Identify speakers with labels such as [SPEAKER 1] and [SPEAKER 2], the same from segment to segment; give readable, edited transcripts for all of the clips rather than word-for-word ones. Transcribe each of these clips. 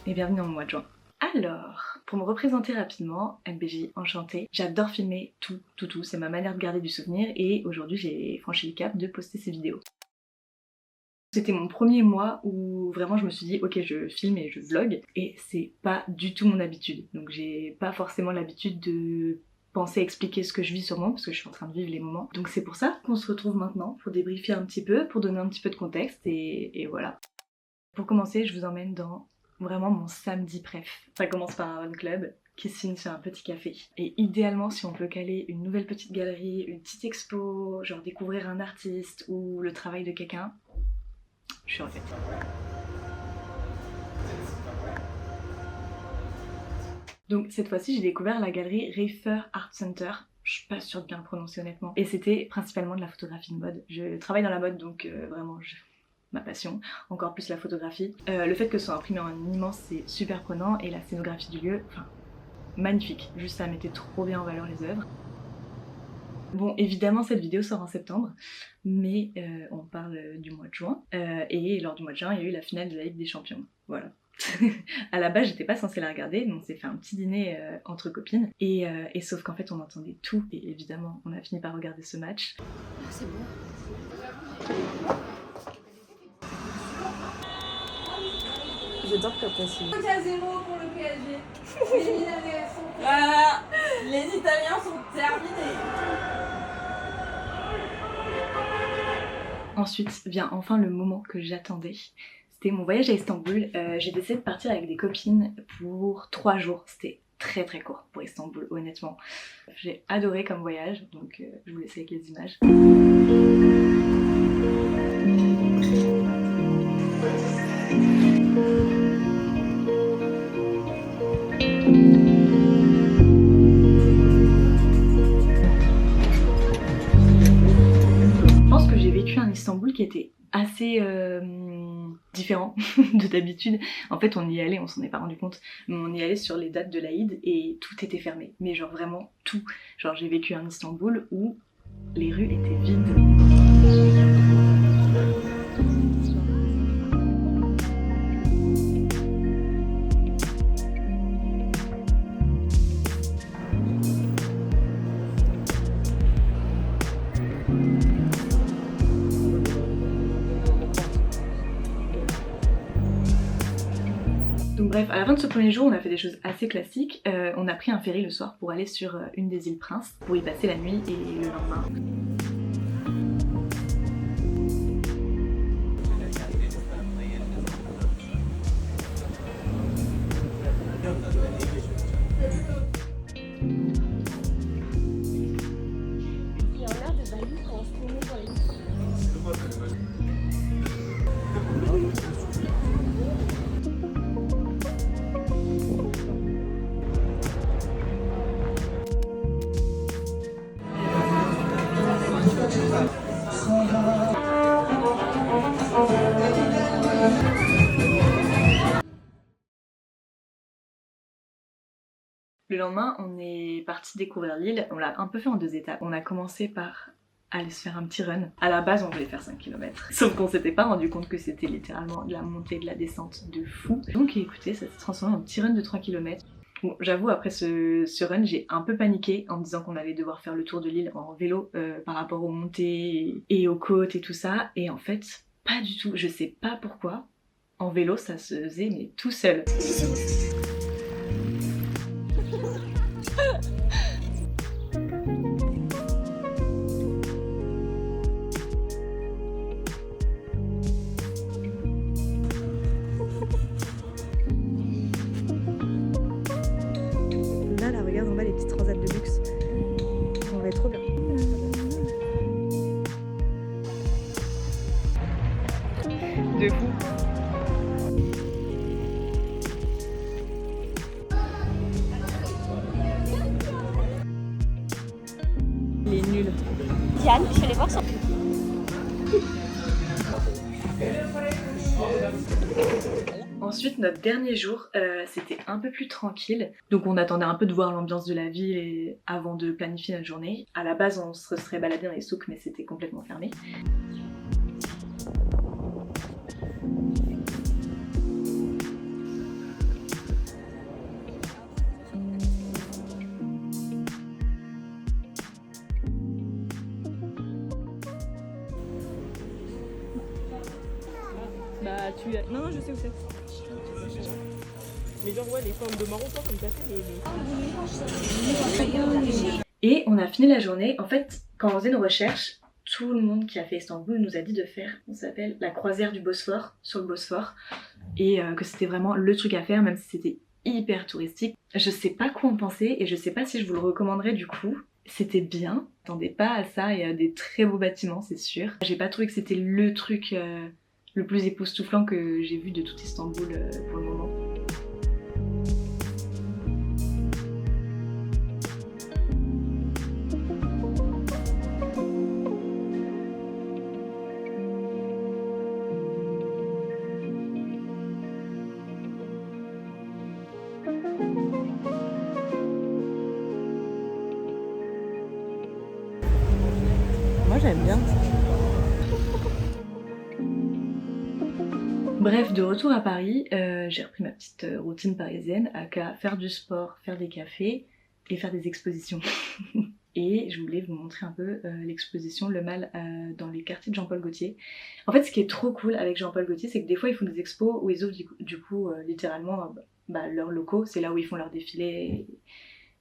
[SPEAKER 1] et bienvenue dans mon mois de juin. Alors, pour me représenter rapidement, MBJ, enchantée. J'adore filmer tout, c'est ma manière de garder du souvenir et aujourd'hui j'ai franchi le cap de poster ces vidéos. C'était mon premier mois où vraiment je me suis dit ok, je filme et je vlog et c'est pas du tout mon habitude. Donc j'ai pas forcément l'habitude de penser expliquer ce que je vis sur moi parce que je suis en train de vivre les moments. Donc c'est pour ça qu'on se retrouve maintenant pour débriefer un petit peu, pour donner un petit peu de contexte et voilà. Pour commencer, je vous emmène dans vraiment mon samedi préf. Ça commence par un run club qui se finit sur un petit café. Et idéalement, si on peut caler une nouvelle petite galerie, une petite expo, genre découvrir un artiste ou le travail de quelqu'un, je suis en fête. Donc cette fois-ci, j'ai découvert la galerie Reifer Art Center. Je suis pas sûre de bien le prononcer honnêtement. Et c'était principalement de la photographie de mode. Je travaille dans la mode donc vraiment ma passion, encore plus la photographie. Le fait que ce soit imprimé en immense, c'est super prenant et la scénographie du lieu, enfin magnifique. Juste ça mettait trop bien en valeur les œuvres. Bon, évidemment cette vidéo sort en septembre, mais on parle du mois de juin, et lors du mois de juin, il y a eu la finale de la Ligue des Champions. Voilà. À la base, j'étais pas censée la regarder, mais on s'est fait un petit dîner entre copines, et sauf qu'en fait, on entendait tout, et évidemment, on a fini par regarder ce match.
[SPEAKER 2] Oh, c'est bon.
[SPEAKER 3] J'adore quand t'as su.
[SPEAKER 2] 5-0 pour le PSG. Voilà, les Italiens sont terminés.
[SPEAKER 1] Ensuite vient enfin le moment que j'attendais. C'était mon voyage à Istanbul. J'ai décidé de partir avec des copines pour 3 jours. C'était très court pour Istanbul, honnêtement. J'ai adoré comme voyage, donc je vous laisse avec les images. Je pense que j'ai vécu un Istanbul qui était assez différent de d'habitude. En fait, on y allait, on s'en est pas rendu compte, mais on y allait sur les dates de l'Aïd et tout était fermé. Mais genre vraiment tout. Genre j'ai vécu un Istanbul où les rues étaient vides. Donc bref, à la fin de ce premier jour, on a fait des choses assez classiques. On a pris un ferry le soir pour aller sur une des îles Princes, pour y passer la nuit et le lendemain.
[SPEAKER 2] Il a l'air de Bali quand on se promenait dans les...
[SPEAKER 1] Le lendemain, on est parti découvrir l'île. On l'a un peu fait en 2 étapes. On a commencé par aller se faire un petit run. À la base, on voulait faire 5 km. Sauf qu'on s'était pas rendu compte que c'était littéralement de la montée, de la descente de fou. Donc écoutez, ça s'est transformé en petit run de 3 km. Bon, j'avoue, après ce run, j'ai un peu paniqué en me disant qu'on allait devoir faire le tour de l'île en vélo par rapport aux montées et aux côtes et tout ça. Et en fait, pas du tout. Je sais pas pourquoi. En vélo, ça se faisait mais tout seul.
[SPEAKER 3] Là, regarde en bas les petits transats de luxe. On va être trop bien.
[SPEAKER 1] De fou. Il est nul.
[SPEAKER 2] Diane, je vais aller voir son...
[SPEAKER 1] Ensuite, notre dernier jour, c'était un peu plus tranquille. Donc on attendait un peu de voir l'ambiance de la ville avant de planifier notre journée. À la base, on se serait baladé dans les souks, mais c'était complètement fermé.
[SPEAKER 3] Non, je sais où c'est.
[SPEAKER 4] Mais genre ouais, les formes de marron, toi comme t'as fait
[SPEAKER 1] Et on a fini la journée. En fait, quand on faisait nos recherches, tout le monde qui a fait Istanbul nous a dit de faire, on s'appelle la croisière du Bosphore, sur le Bosphore. Et que c'était vraiment le truc à faire, même si c'était hyper touristique. Je sais pas quoi en penser et je sais pas si je vous le recommanderais du coup. C'était bien, j'attendais pas à ça, il y a des très beaux bâtiments c'est sûr. J'ai pas trouvé que c'était le truc le plus époustouflant que j'ai vu de tout Istanbul pour le moment.
[SPEAKER 3] Moi j'aime bien.
[SPEAKER 1] Bref, de retour à Paris, j'ai repris ma petite routine parisienne, à faire du sport, faire des cafés et faire des expositions. Et je voulais vous montrer un peu l'exposition Le Mal dans les quartiers de Jean-Paul Gaultier. En fait, ce qui est trop cool avec Jean-Paul Gaultier, c'est que des fois ils font des expos où ils ouvrent du coup littéralement leurs locaux, c'est là où ils font leurs défilés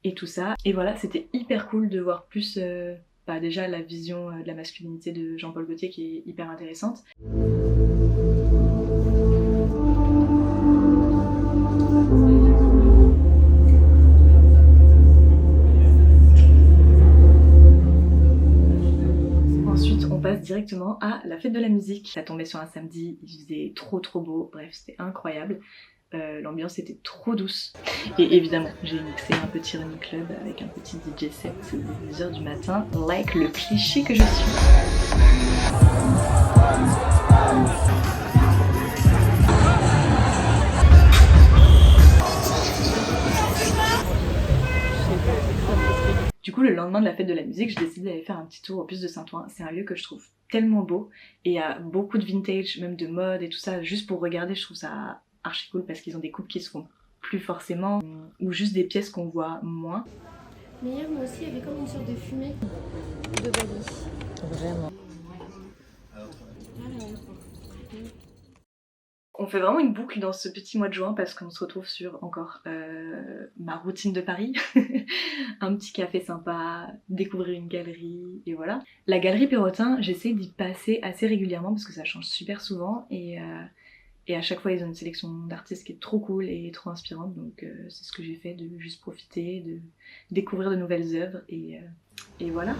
[SPEAKER 1] et tout ça. Et voilà, c'était hyper cool de voir plus déjà la vision de la masculinité de Jean-Paul Gaultier qui est hyper intéressante. Ensuite, on passe directement à la fête de la musique. Ça tombait sur un samedi, il faisait trop beau, bref, c'était incroyable. L'ambiance était trop douce. Et évidemment, j'ai mixé un petit running club avec un petit DJ set dès 10h du matin, like le cliché que je suis. Du coup, le lendemain de la fête de la musique, j'ai décidé d'aller faire un petit tour au Puce de Saint-Ouen. C'est un lieu que je trouve tellement beau et il y a beaucoup de vintage, même de mode et tout ça. Juste pour regarder, je trouve ça archi cool parce qu'ils ont des coupes qui se font plus forcément ou juste des pièces qu'on voit moins.
[SPEAKER 2] Mais hier, moi aussi, il y avait comme une sorte de fumée de vanille.
[SPEAKER 3] Vraiment.
[SPEAKER 1] On fait vraiment une boucle dans ce petit mois de juin parce qu'on se retrouve sur encore ma routine de Paris. Un petit café sympa, découvrir une galerie et voilà. La galerie Perrotin, j'essaie d'y passer assez régulièrement parce que ça change super souvent et à chaque fois ils ont une sélection d'artistes qui est trop cool et trop inspirante, donc c'est ce que j'ai fait, de juste profiter, de découvrir de nouvelles œuvres et voilà.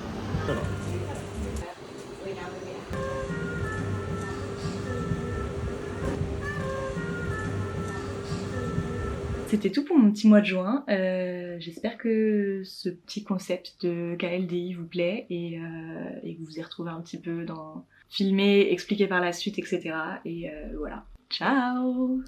[SPEAKER 1] C'était tout pour mon petit mois de juin. J'espère que ce petit concept de KLDI vous plaît et que vous vous y retrouvez un petit peu dans filmer, expliquer par la suite, etc. Et voilà. Ciao!